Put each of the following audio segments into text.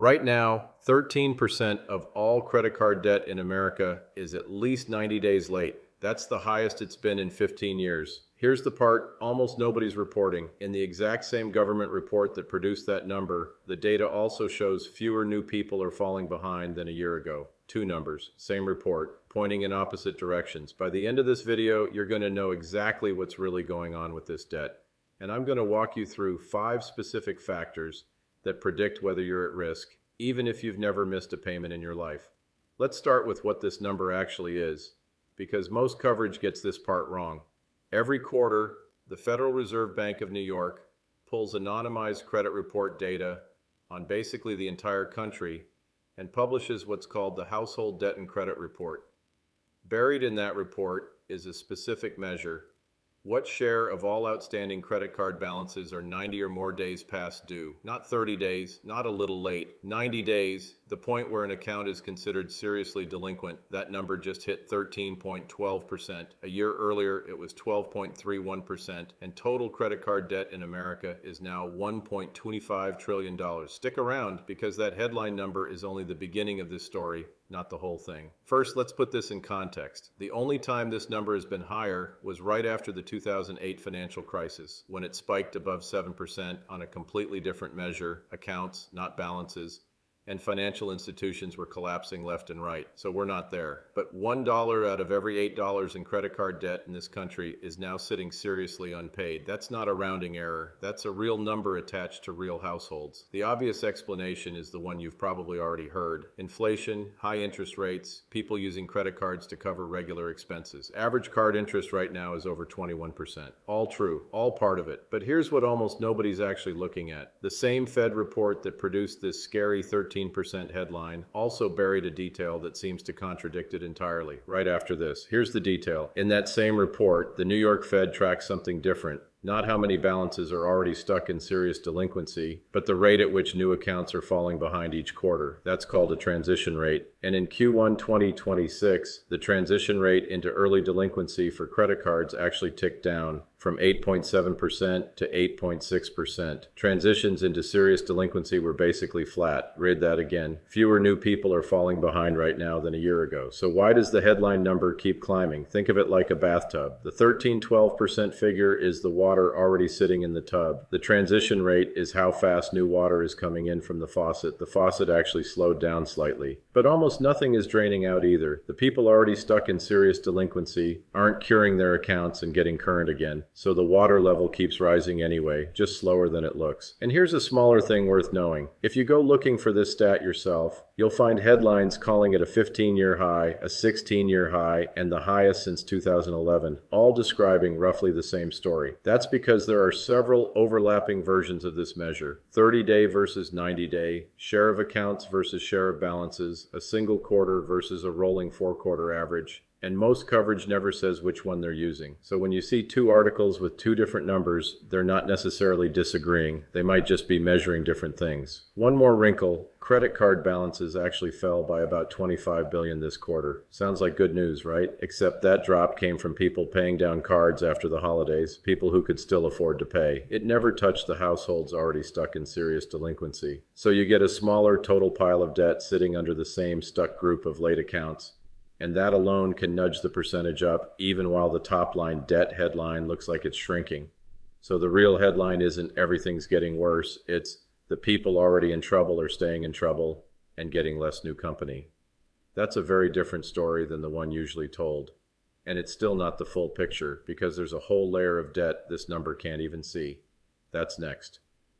Right now, 13% of all credit card debt in America is at least 90 days late. That's the highest it's been in 15 years. Here's the part almost nobody's reporting. In the exact same government report that produced that number, the data also shows fewer new people are falling behind than a year ago. Two numbers, same report, pointing in opposite directions. By the end of this video, you're going to know exactly what's really going on with this debt. And I'm going to walk you through 5 specific factors that predict whether you're at risk, even if you've never missed a payment in your life. Let's start with what this number actually is, because most coverage gets this part wrong. Every quarter, the Federal Reserve Bank of New York pulls anonymized credit report data on basically the entire country and publishes what's called the Household Debt and Credit Report. Buried in that report is a specific measure. What share of all outstanding credit card balances are 90 or more days past due? Not 30 days, not a little late. 90 days, the point where an account is considered seriously delinquent. That number just hit 13.12%. A year earlier, it was 12.31%, and total credit card debt in America is now $1.25 trillion. Stick around, because that headline number is only the beginning of this story, not the whole thing. First, let's put this in context. The only time this number has been higher was right after the 2008 financial crisis, when it spiked above 7% on a completely different measure, accounts, not balances, and financial institutions were collapsing left and right. So we're not there. But $1 out of every $8 in credit card debt in this country is now sitting seriously unpaid. That's not a rounding error. That's a real number attached to real households. The obvious explanation is the one you've probably already heard. Inflation, high interest rates, people using credit cards to cover regular expenses. Average card interest right now is over 21%. All true, all part of it. But here's what almost nobody's actually looking at. The same Fed report that produced this scary 13% headline also buried a detail that seems to contradict it entirely. Right after this, here's the detail. In that same report, the New York Fed tracks something different. Not how many balances are already stuck in serious delinquency, but the rate at which new accounts are falling behind each quarter. That's called a transition rate. And in Q1 2026, the transition rate into early delinquency for credit cards actually ticked down from 8.7% to 8.6%. Transitions into serious delinquency were basically flat. Read that again. Fewer new people are falling behind right now than a year ago. So why does the headline number keep climbing? Think of it like a bathtub. The 13-12% figure is the water already sitting in the tub. The transition rate is how fast new water is coming in from the faucet. The faucet actually slowed down slightly. But almost nothing is draining out either. The people already stuck in serious delinquency aren't curing their accounts and getting current again. So the water level keeps rising anyway, just slower than it looks. And here's a smaller thing worth knowing. If you go looking for this stat yourself, you'll find headlines calling it a 15-year high, a 16-year high, and the highest since 2011, all describing roughly the same story. That's because there are several overlapping versions of this measure: 30-day versus 90-day, share of accounts versus share of balances, a single quarter versus a rolling 4-quarter average. And most coverage never says which one they're using. So when you see 2 articles with 2 different numbers, they're not necessarily disagreeing. They might just be measuring different things. One more wrinkle: credit card balances actually fell by about $25 billion this quarter. Sounds like good news, right? Except that drop came from people paying down cards after the holidays, people who could still afford to pay. It never touched the households already stuck in serious delinquency. So you get a smaller total pile of debt sitting under the same stuck group of late accounts. And that alone can nudge the percentage up, even while the top line debt headline looks like it's shrinking. So the real headline isn't everything's getting worse, it's the people already in trouble are staying in trouble and getting less new company. That's a very different story than the one usually told. And it's still not the full picture, because there's a whole layer of debt this number can't even see. That's next.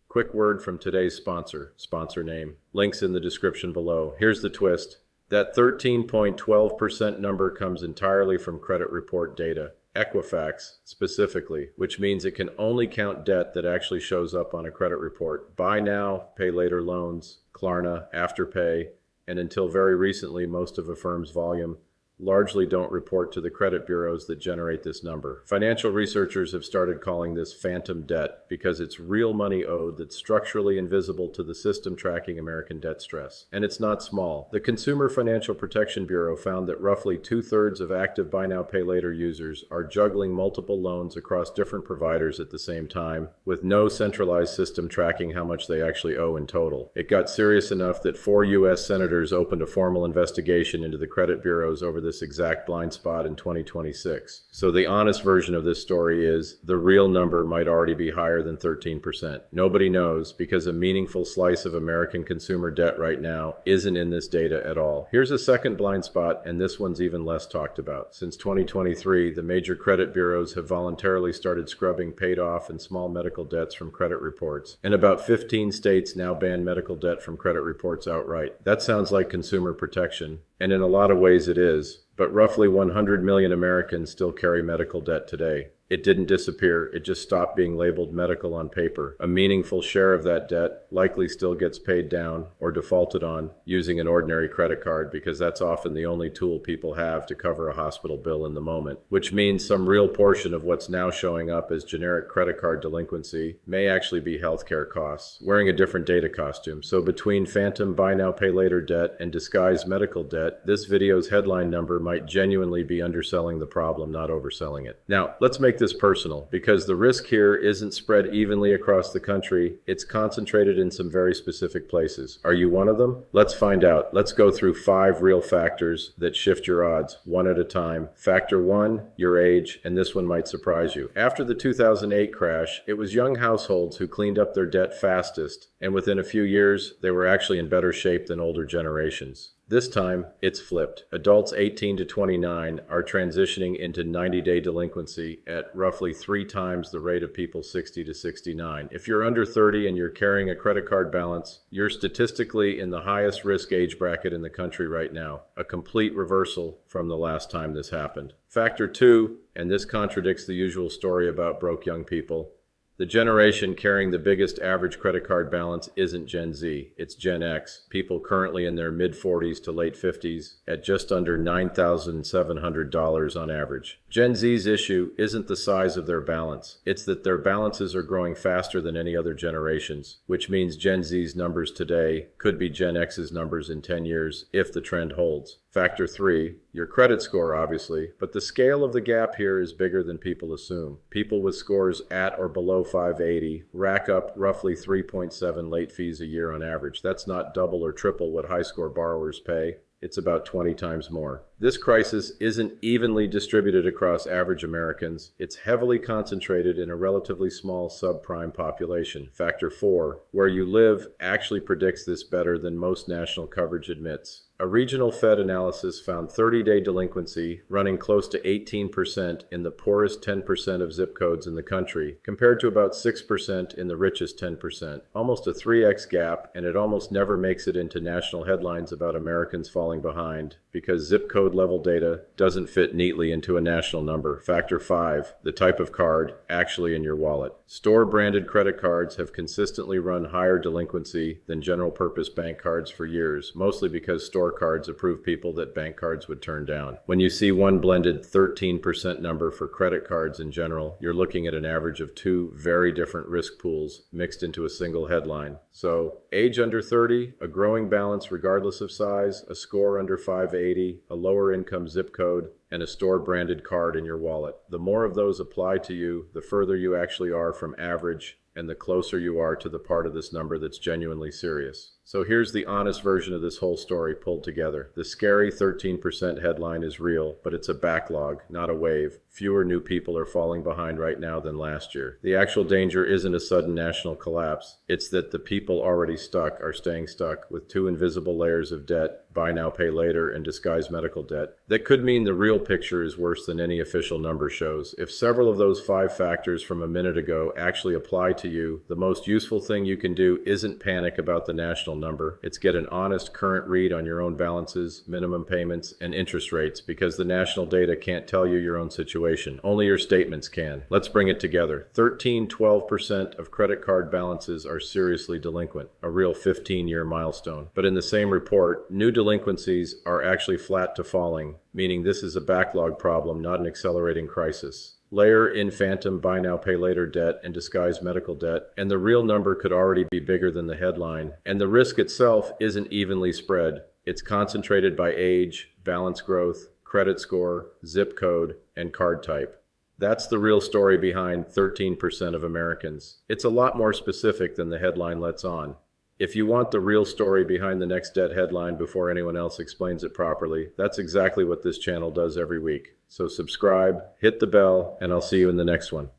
Quick word from today's sponsor name. Links in the description below. Here's the twist. That 13.12% number comes entirely from credit report data, Equifax specifically, which means it can only count debt that actually shows up on a credit report. Buy now, pay later loans, Klarna, Afterpay, and until very recently, most of Affirm's volume largely don't report to the credit bureaus that generate this number. Financial researchers have started calling this phantom debt because it's real money owed that's structurally invisible to the system tracking American debt stress. And it's not small. The Consumer Financial Protection Bureau found that roughly 2/3 of active Buy Now Pay Later users are juggling multiple loans across different providers at the same time, with no centralized system tracking how much they actually owe in total. It got serious enough that 4 U.S. senators opened a formal investigation into the credit bureaus over this exact blind spot in 2026. So the honest version of this story is the real number might already be higher than 13%. Nobody knows because a meaningful slice of American consumer debt right now isn't in this data at all. Here's a second blind spot, and this one's even less talked about. Since 2023, the major credit bureaus have voluntarily started scrubbing paid off and small medical debts from credit reports. And about 15 states now ban medical debt from credit reports outright. That sounds like consumer protection, and in a lot of ways it is, but roughly 100 million Americans still carry medical debt today. It didn't disappear, it just stopped being labeled medical on paper. A meaningful share of that debt likely still gets paid down or defaulted on using an ordinary credit card because that's often the only tool people have to cover a hospital bill in the moment, which means some real portion of what's now showing up as generic credit card delinquency may actually be healthcare costs, wearing a different data costume. So between phantom Buy Now Pay Later debt and disguised medical debt, this video's headline number might genuinely be underselling the problem, not overselling it. Now, let's make this personal, because the risk here isn't spread evenly across the country. It's concentrated in some very specific places. Are you one of them? Let's find out. Let's go through 5 real factors that shift your odds, one at a time. Factor 1, your age, and this one might surprise you. After the 2008 crash, it was young households who cleaned up their debt fastest, and within a few years, they were actually in better shape than older generations. This time, it's flipped. Adults 18 to 29 are transitioning into 90-day delinquency at roughly 3 times the rate of people 60 to 69. If you're under 30 and you're carrying a credit card balance, you're statistically in the highest risk age bracket in the country right now, a complete reversal from the last time this happened. Factor 2, and this contradicts the usual story about broke young people, the generation carrying the biggest average credit card balance isn't Gen Z, it's Gen X, people currently in their mid-40s to late 50s at just under $9,700 on average. Gen Z's issue isn't the size of their balance, it's that their balances are growing faster than any other generations, which means Gen Z's numbers today could be Gen X's numbers in 10 years if the trend holds. Factor 3, your credit score obviously, but the scale of the gap here is bigger than people assume. People with scores at or below 580 rack up roughly 3.7 late fees a year on average. That's not double or triple what high score borrowers pay. It's about 20 times more. This crisis isn't evenly distributed across average Americans. It's heavily concentrated in a relatively small subprime population. Factor 4, where you live actually predicts this better than most national coverage admits. A regional Fed analysis found 30-day delinquency running close to 18% in the poorest 10% of zip codes in the country, compared to about 6% in the richest 10%. Almost a 3x gap, and it almost never makes it into national headlines about Americans falling behind, because zip code level data doesn't fit neatly into a national number. Factor 5, the type of card actually in your wallet. Store-branded credit cards have consistently run higher delinquency than general-purpose bank cards for years, mostly because store cards approve people that bank cards would turn down. When you see one blended 13% number for credit cards in general, you're looking at an average of 2 very different risk pools mixed into a single headline. So, age under 30, a growing balance regardless of size, a score under 580, a lower income zip code, and a store-branded card in your wallet. The more of those apply to you, the further you actually are from average, and the closer you are to the part of this number that's genuinely serious. So here's the honest version of this whole story pulled together. The scary 13% headline is real, but it's a backlog, not a wave. Fewer new people are falling behind right now than last year. The actual danger isn't a sudden national collapse. It's that the people already stuck are staying stuck with 2 invisible layers of debt, buy now, pay later, and disguised medical debt. That could mean the real picture is worse than any official number shows. If several of those 5 factors from a minute ago actually apply to you, the most useful thing you can do isn't panic about the national number. It's get an honest current read on your own balances, minimum payments, and interest rates, because the national data can't tell you your own situation. Only your statements can. Let's bring it together. 12% of credit card balances are seriously delinquent, a real 15-year milestone. But in the same report, new delinquencies are actually flat to falling, meaning this is a backlog problem, not an accelerating crisis. Layer in phantom buy now, pay later debt and disguised medical debt, and the real number could already be bigger than the headline. And the risk itself isn't evenly spread. It's concentrated by age, balance growth, credit score, zip code, and card type. That's the real story behind 13% of Americans. It's a lot more specific than the headline lets on. If you want the real story behind the next debt headline before anyone else explains it properly, that's exactly what this channel does every week. So subscribe, hit the bell, and I'll see you in the next one.